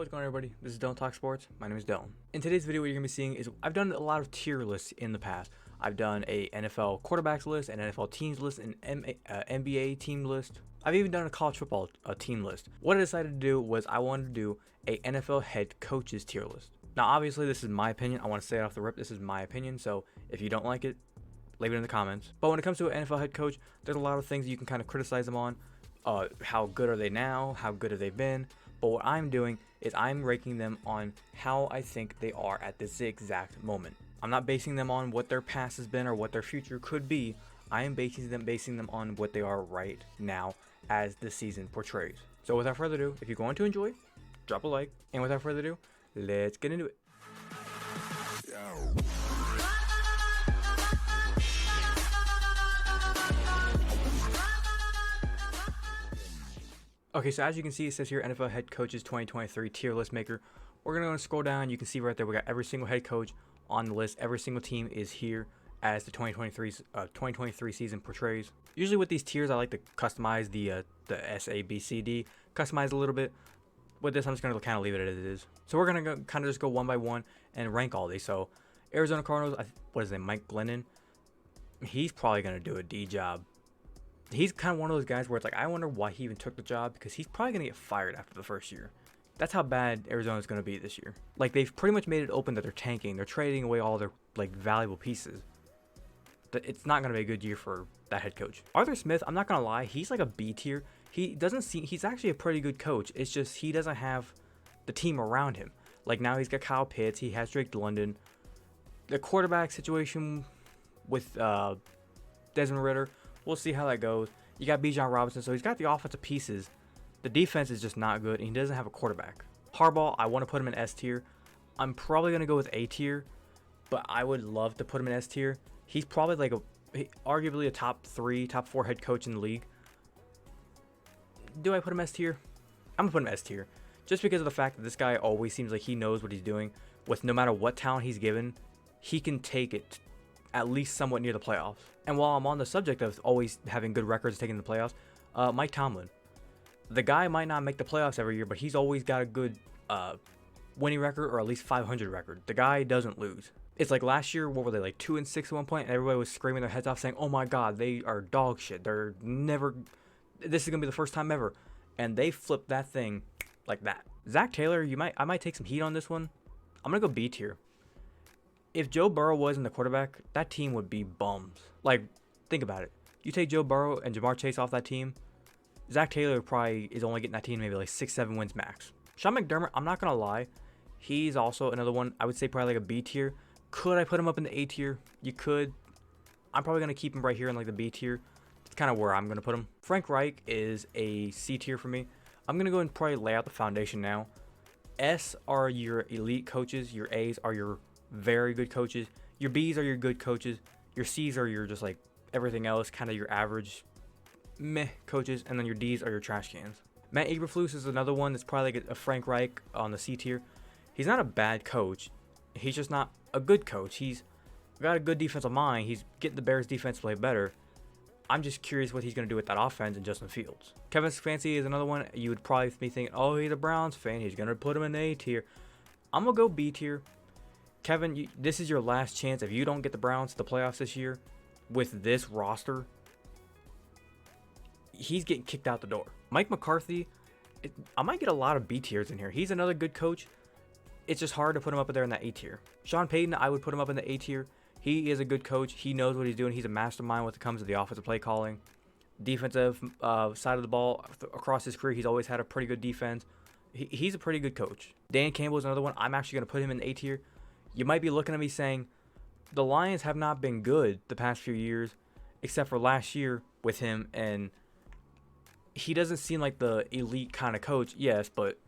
what's going on, everybody? This is Dylan Talk Sports. My name is Dylan. In today's video, what you're going to be seeing is I've done a lot of tier lists in the past. I've done a NFL quarterbacks list, an NFL teams list, an NBA team list. I've even done a college football team list. What I decided to do was I wanted to do a NFL head coaches tier list. Now, obviously, this is my opinion. I want to say it off the rip. This is my opinion. So if you don't like it, leave it in the comments. But when it comes to an NFL head coach, there's a lot of things you can kind of criticize them on. How good are they now? How good have they been? But what I'm doing is I'm ranking them on how I think they are at this exact moment. I'm not basing them on what their past has been or what their future could be. I am basing them on what they are right now as the season portrays. So without further ado, if you're going to enjoy, drop a like. And without further ado, let's get into it. Okay, so as you can see, it says here NFL Head Coaches 2023 Tier List Maker. We're going to scroll down. You can see right there we got every single head coach on the list. Every single team is here as the 2023 season portrays. Usually with these tiers, I like to customize the S, A, B, C, D. Customize a little bit. With this, I'm just going to kind of leave it as it is. So we're going to kind of just go one by one and rank all these. So Arizona Cardinals, what is his name? Mike Glennon. He's probably going to do a D job. He's kind of one of those guys where it's like, I wonder why he even took the job, because he's probably going to get fired after the first year. That's how bad Arizona's going to be this year. Like, they've pretty much made it open that they're tanking. They're trading away all their, like, valuable pieces. It's not going to be a good year for that head coach. Arthur Smith, I'm not going to lie, he's like a B tier. He's actually a pretty good coach. It's just he doesn't have the team around him. Like, now he's got Kyle Pitts. He has Drake London. The quarterback situation with Desmond Ridder, we'll see how that goes. You got Bijan Robinson, so he's got the offensive pieces. The defense is just not good, and he doesn't have a quarterback. Harbaugh, I want to put him in S tier. I'm probably going to go with A tier, but I would love to put him in S tier. He's probably like arguably a top 4 head coach in the league. Do I put him S tier? I'm going to put him S tier. Just because of the fact that this guy always seems like he knows what he's doing. With no matter what talent he's given, he can take it at least somewhat near the playoffs. And while I'm on the subject of always having good records taking the playoffs, Mike Tomlin. The guy might not make the playoffs every year, but he's always got a good winning record, or at least 500 record. The guy doesn't lose. It's like last year, what were they, like 2-6 at one point, and everybody was screaming their heads off saying, oh my god, they are dog shit. They're never, this is going to be the first time ever. And they flipped that thing like that. Zach Taylor, I might take some heat on this one. I'm going to go B tier. If Joe Burrow wasn't the quarterback, that team would be bums. Like, think about it. You take Joe Burrow and Jamar Chase off that team, Zach Taylor probably is only getting that team maybe like 6-7 wins max. Sean McDermott, I'm not going to lie, he's also another one, I would say probably like a B tier. Could I put him up in the A tier? You could. I'm probably going to keep him right here in like the B tier. It's kind of where I'm going to put him. Frank Reich is a C tier for me. I'm going to go and probably lay out the foundation now. S are your elite coaches. Your A's are your very good coaches. Your B's are your good coaches. Your C's are your just like everything else, kind of your average meh coaches, and then your D's are your trash cans. Matt Eberflus is another one that's probably like a Frank Reich on the C tier. He's not a bad coach. He's just not a good coach. He's got a good defensive mind. He's getting the Bears defense to play better. I'm just curious what he's going to do with that offense and Justin Fields. Kevin Stefanski is another one. You would probably be thinking, oh, he's a Browns fan. He's going to put him in the A tier. I'm going to go B tier. Kevin, this is your last chance. If you don't get the Browns to the playoffs this year with this roster, he's getting kicked out the door. Mike McCarthy, I might get a lot of B tiers in here. He's another good coach. It's just hard to put him up there in that A tier. Sean Payton, I would put him up in the A tier. He is a good coach. He knows what he's doing. He's a mastermind when it comes to the offensive play calling. Defensive side of the ball, across his career, he's always had a pretty good defense. He's a pretty good coach. Dan Campbell is another one. I'm actually going to put him in the A tier. You might be looking at me saying, the Lions have not been good the past few years, except for last year with him, and he doesn't seem like the elite kind of coach. Yes, but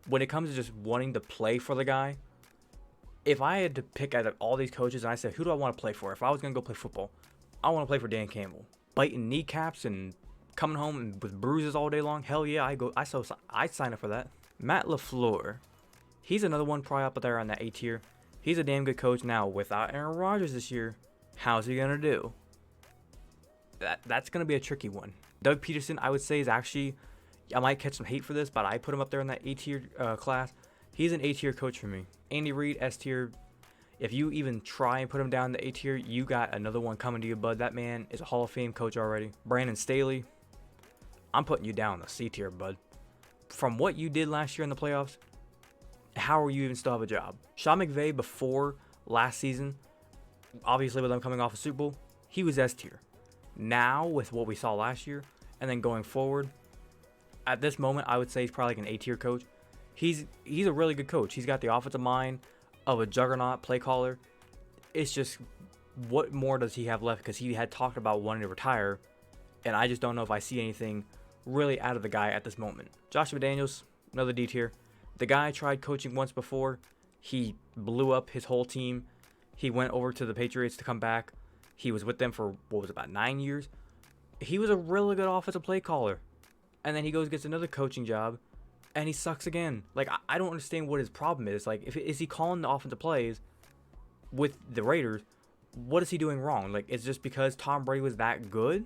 when it comes to just wanting to play for the guy, if I had to pick out of all these coaches and I said, who do I want to play for? If I was going to go play football, I want to play for Dan Campbell. Biting kneecaps and coming home with bruises all day long. Hell yeah, I'd sign up for that. Matt LaFleur, he's another one probably up there on that A tier. He's a damn good coach. Now, without Aaron Rodgers this year, how's he going to do? That's going to be a tricky one. Doug Peterson, I would say, is actually, I might catch some hate for this, but I put him up there in that A tier class. He's an A tier coach for me. Andy Reid, S tier. If you even try and put him down in the A tier, you got another one coming to you, bud. That man is a Hall of Fame coach already. Brandon Staley, I'm putting you down in the C tier, bud. From what you did last year in the playoffs, how are you even still have a job? Sean McVay before last season, obviously with them coming off a Super Bowl, he was S tier. Now with what we saw last year, and then going forward, at this moment, I would say he's probably like an A tier coach. He's a really good coach. He's got the offensive mind of a juggernaut play caller. It's just, what more does he have left? Because he had talked about wanting to retire, and I just don't know if I see anything really out of the guy at this moment. Josh McDaniels, another D tier. The guy tried coaching once before. He blew up his whole team. He went over to the Patriots to come back. He was with them for, what was it, about 9 years. He was a really good offensive play caller. And then he goes and gets another coaching job, and he sucks again. Like, I don't understand what his problem is. Like, is he calling the offensive plays with the Raiders? What is he doing wrong? Like, it's just because Tom Brady was that good?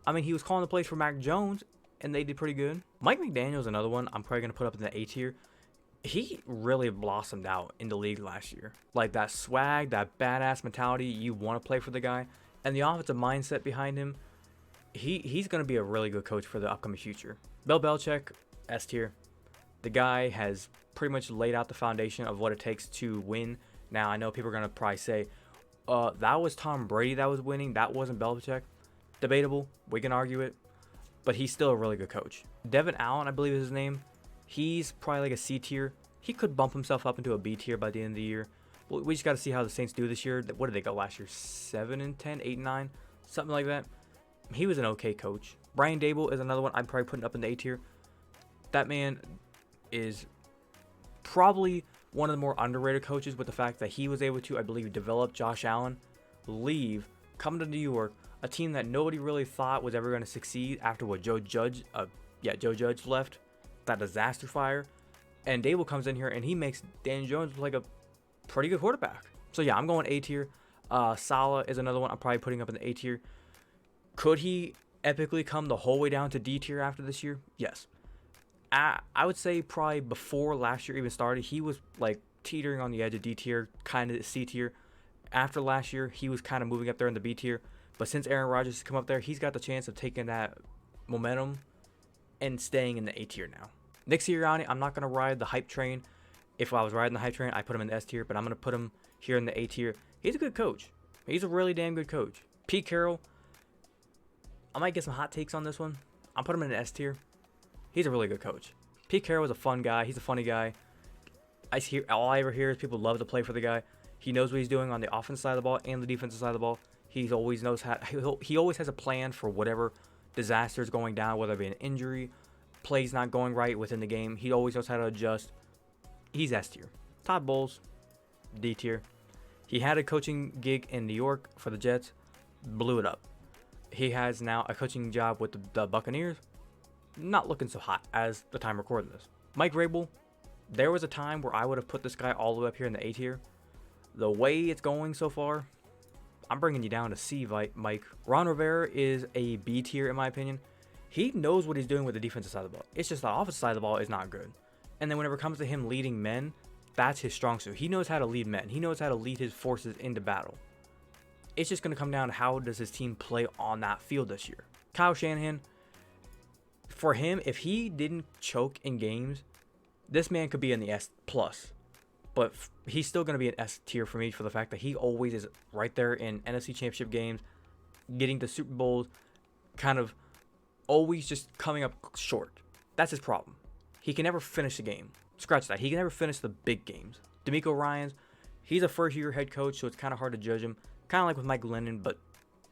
I mean, he was calling the plays for Mac Jones, and they did pretty good. Mike McDaniel's another one I'm probably going to put up in the A tier. He really blossomed out in the league last year. Like, that swag, that badass mentality, you want to play for the guy, and the offensive mindset behind him, he's going to be a really good coach for the upcoming future. Bill Belichick, S tier. The guy has pretty much laid out the foundation of what it takes to win. Now, I know people are going to probably say, that was Tom Brady that was winning. That wasn't Belichick. Debatable. We can argue it. But he's still a really good coach. Devin Allen, I believe is his name. He's probably like a C tier. He could bump himself up into a B tier by the end of the year. We just got to see how the Saints do this year. What did they go last year? 7-10, 8-9, something like that. He was an okay coach. Brian Daboll is another one I'm probably putting up in the A tier. That man is probably one of the more underrated coaches, with the fact that he was able to, I believe, develop Josh Allen, leave, come to New York, a team that nobody really thought was ever going to succeed after what Joe Judge left, that disaster fire. And Daboll comes in here and he makes Dan Jones look like a pretty good quarterback. So yeah, I'm going A tier. Saleh is another one I'm probably putting up in the A tier. Could he epically come the whole way down to D tier after this year? Yes. I would say probably before last year even started, he was like teetering on the edge of D tier, kind of C tier. After last year, he was kind of moving up there in the B tier. But since Aaron Rodgers has come up there, he's got the chance of taking that momentum and staying in the A tier now. Nick Sirianni, I'm not going to ride the hype train. If I was riding the hype train, I put him in the S tier, but I'm going to put him here in the A tier. He's a good coach. He's a really damn good coach. Pete Carroll, I might get some hot takes on this one. I'm putting him in the S tier. He's a really good coach. Pete Carroll is a fun guy. He's a funny guy. All I ever hear is people love to play for the guy. He knows what he's doing on the offensive side of the ball and the defensive side of the ball. He always has a plan for whatever disaster is going down, whether it be an injury, plays not going right within the game. He always knows how to adjust. He's S tier. Todd Bowles, D tier. He had a coaching gig in New York for the Jets, blew it up. He has now a coaching job with the Buccaneers. Not looking so hot as the time recording this. Mike Vrabel, there was a time where I would have put this guy all the way up here in the A tier. The way it's going so far, I'm bringing you down to C, Mike. Ron Rivera is a B tier in my opinion. He knows what he's doing with the defensive side of the ball. It's just the offensive side of the ball is not good. And then whenever it comes to him leading men, that's his strong suit. He knows how to lead men. He knows how to lead his forces into battle. It's just going to come down to how does his team play on that field this year. Kyle Shanahan, for him, if he didn't choke in games, this man could be in the S+. But he's still going to be an S tier for me for the fact that he always is right there in NFC Championship games, getting to Super Bowls, kind of always just coming up short. That's his problem. He can never finish a game. Scratch that. He can never finish the big games. DeMeco Ryans, he's a first-year head coach, so it's kind of hard to judge him. Kind of like with Mike Glennon, but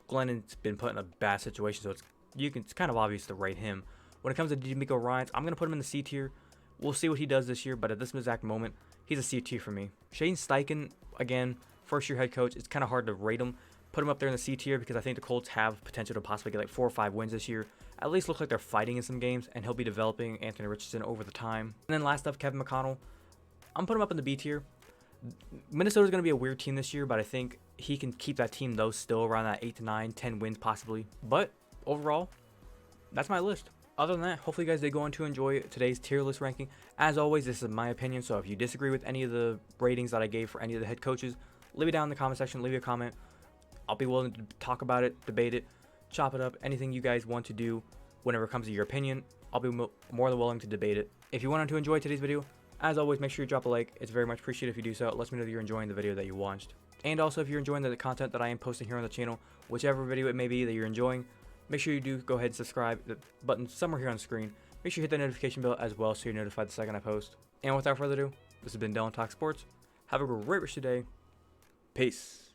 Glennon's been put in a bad situation, so it's kind of obvious to rate him. When it comes to DeMeco Ryans, I'm going to put him in the C tier. We'll see what he does this year, but at this exact moment, he's a C tier for me. Shane Steichen, again, first-year head coach. It's kind of hard to rate him. Put him up there in the C tier because I think the Colts have potential to possibly get like 4 or 5 wins this year. At least look like they're fighting in some games, and he'll be developing Anthony Richardson over the time. And then last up, Kevin McConnell. I'm putting him up in the B tier. Minnesota's going to be a weird team this year, but I think he can keep that team, though, still around that 8 to 9, 10 wins possibly. But overall, that's my list. Other than that, hopefully you guys did go on to enjoy today's tier list ranking. As always, this is my opinion, so if you disagree with any of the ratings that I gave for any of the head coaches, leave it down in the comment section, leave me a comment. I'll be willing to talk about it, debate it, chop it up, anything you guys want to do whenever it comes to your opinion. I'll be more than willing to debate it. If you wanted to enjoy today's video, as always, make sure you drop a like. It's very much appreciated if you do so. It lets me know that you're enjoying the video that you watched. And also, if you're enjoying the content that I am posting here on the channel, whichever video it may be that you're enjoying, make sure you do go ahead and subscribe. The button somewhere here on the screen. Make sure you hit the notification bell as well so you're notified the second I post. And without further ado, this has been Dylan Talk Sports. Have a great rest of your day. Peace.